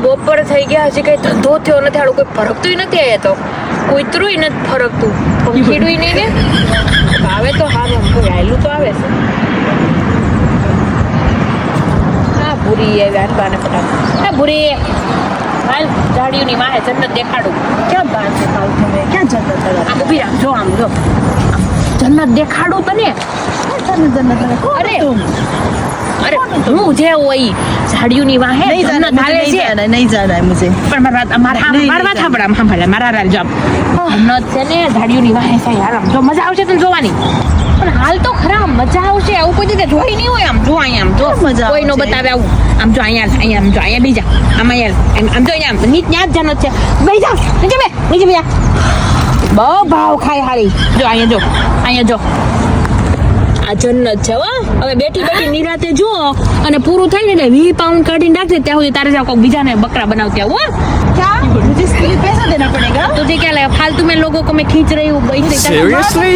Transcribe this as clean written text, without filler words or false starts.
બપોર થઈ ગયા હજી કઈ ધંધો થયો નથી આડું કોઈ ફરકતું નથી આયા તો કૂતરું નથી ફરકતું પંખીડું નહીં ને આવે તો હા કોઈ આયલું તો આવે છે હા ભૂરી આવી આટલાને ફટાફટ હા ભૂરી હાલ ઝાડીઓની વાહે જન્નત દેખાડું ક્યાં બાર દેખાડું તમે ક્યાં જન્નત આમ ઊભી રાખ જો આમ જો જન્નત દેખાડું તને જન્નત અરે अरे मुझे वही झाड़ियों ની વાહે જન્નત હાલે છે नहीं जाना है मुझे પણ મારા વાત સાંભળ મારા રાલ જો જન્નત છે ને ઝાડીઓ ની વાહે છે યાર જો મજા આવશે તને જોવાની પણ હાલ તો ખરા મજા આવશે આવું કોઈ જગ્યાએ જોઈ નહીં હોય આમ જો અહીંયા આમ જો કોઈ નો બતાવે આવું આમ જો અહીંયા આમ જો અહીંયા બીજા આમ અહીંયા આમ જો અહીંયા નીચ ન્યા જ જન્નત છે બેસી જા નીચે બે બહુ ભાવ ખાય હારી જો અહીંયા જો આ જન્નત છે હો હવે બેઠી નિરાતે જો અને પૂરું થાય ને 20 પાઉન્ડ કાઢીને નાખે ત્યાં સુધી તારે જાવ કોઈ બીજાને બકરા બનાવતી આવું क्या मुझे इसके लिए पैसा देना पड़ेगा तुझे क्या लगा फालतू में लोगों को मैं खींच रही हूँ Seriously?